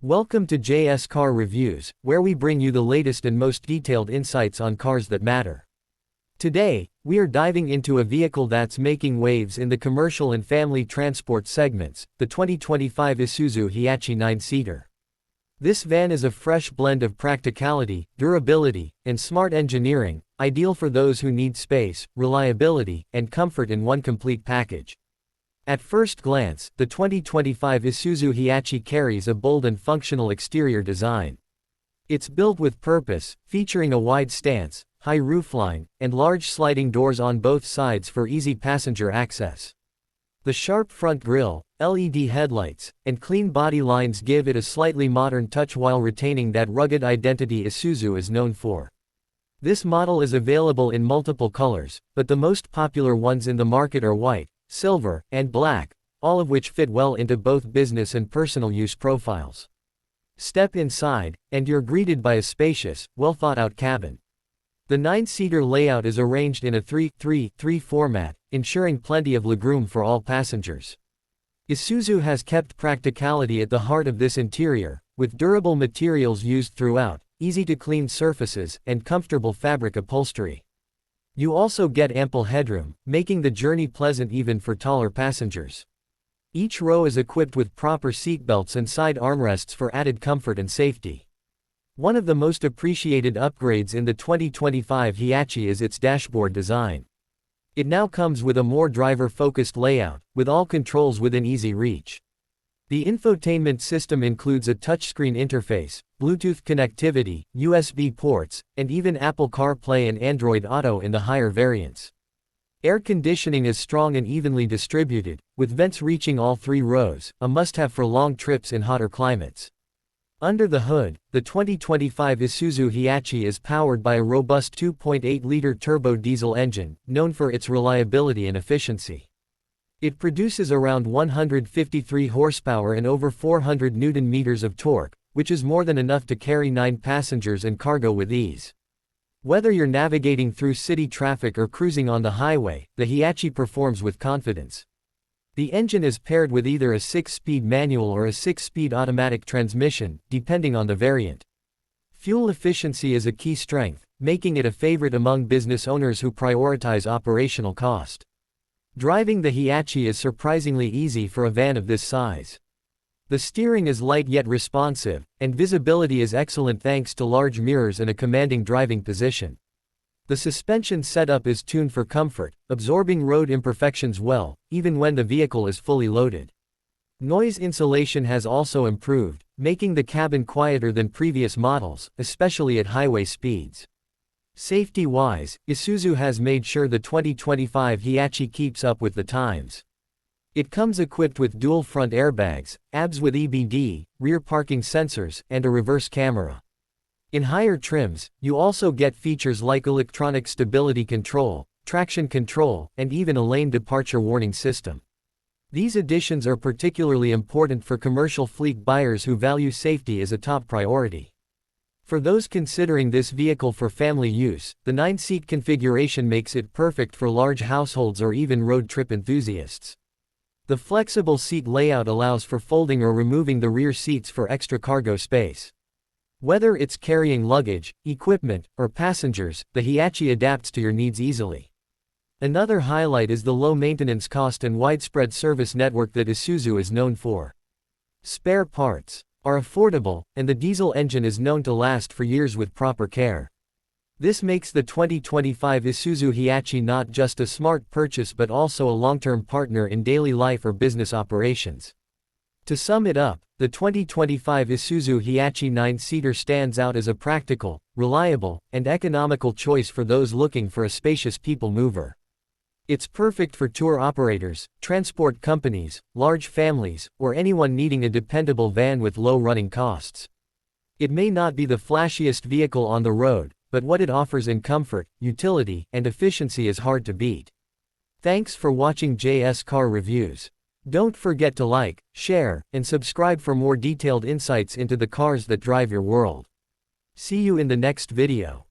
Welcome to JS Car Reviews, where we bring you the latest and most detailed insights on cars that matter. Today, we are diving into a vehicle that's making waves in the commercial and family transport segments, the 2025 Isuzu Hiace 9-seater. This van is a fresh blend of practicality, durability, and smart engineering, ideal for those who need space, reliability, and comfort in one complete package. At first glance, the 2025 Isuzu Hiace carries a bold and functional exterior design. It's built with purpose, featuring a wide stance, high roofline, and large sliding doors on both sides for easy passenger access. The sharp front grille, LED headlights, and clean body lines give it a slightly modern touch while retaining that rugged identity Isuzu is known for. This model is available in multiple colors, but the most popular ones in the market are white, silver, and black, all of which fit well into both business and personal use profiles. Step inside, and you're greeted by a spacious, well-thought-out cabin. The 9-seater layout is arranged in a 3-3-3 format, ensuring plenty of legroom for all passengers. Isuzu has kept practicality at the heart of this interior, with durable materials used throughout, easy-to-clean surfaces, and comfortable fabric upholstery. You also get ample headroom, making the journey pleasant even for taller passengers. Each row is equipped with proper seatbelts and side armrests for added comfort and safety. One of the most appreciated upgrades in the 2025 Hiace is its dashboard design. It now comes with a more driver-focused layout, with all controls within easy reach. The infotainment system includes a touchscreen interface, Bluetooth connectivity, USB ports, and even Apple CarPlay and Android Auto in the higher variants. Air conditioning is strong and evenly distributed, with vents reaching all three rows, a must-have for long trips in hotter climates. Under the hood, the 2025 Isuzu Hiace is powered by a robust 2.8-liter turbo diesel engine, known for its reliability and efficiency. It produces around 153 horsepower and over 400 Nm of torque, which is more than enough to carry 9 passengers and cargo with ease. Whether you're navigating through city traffic or cruising on the highway, the Hiace performs with confidence. The engine is paired with either a 6-speed manual or a 6-speed automatic transmission, depending on the variant. Fuel efficiency is a key strength, making it a favorite among business owners who prioritize operational cost. Driving the Hiace is surprisingly easy for a van of this size. The steering is light yet responsive, and visibility is excellent thanks to large mirrors and a commanding driving position. The suspension setup is tuned for comfort, absorbing road imperfections well, even when the vehicle is fully loaded. Noise insulation has also improved, making the cabin quieter than previous models, especially at highway speeds. Safety-wise, Isuzu has made sure the 2025 Hiace keeps up with the times. It comes equipped with dual front airbags, ABS with EBD, rear parking sensors, and a reverse camera. In higher trims, you also get features like electronic stability control, traction control, and even a lane departure warning system. These additions are particularly important for commercial fleet buyers who value safety as a top priority. For those considering this vehicle for family use, the 9-seat configuration makes it perfect for large households or even road trip enthusiasts. The flexible seat layout allows for folding or removing the rear seats for extra cargo space. Whether it's carrying luggage, equipment, or passengers, the Hiace adapts to your needs easily. Another highlight is the low maintenance cost and widespread service network that Isuzu is known for. Spare parts are affordable, and the diesel engine is known to last for years with proper care. This makes the 2025 Isuzu Hiace not just a smart purchase but also a long-term partner in daily life or business operations. To sum it up, the 2025 Isuzu Hiace 9-seater stands out as a practical, reliable, and economical choice for those looking for a spacious people mover. It's perfect for tour operators, transport companies, large families, or anyone needing a dependable van with low running costs. It may not be the flashiest vehicle on the road, but what it offers in comfort, utility, and efficiency is hard to beat. Thanks for watching JS Car Reviews. Don't forget to like, share, and subscribe for more detailed insights into the cars that drive your world. See you in the next video.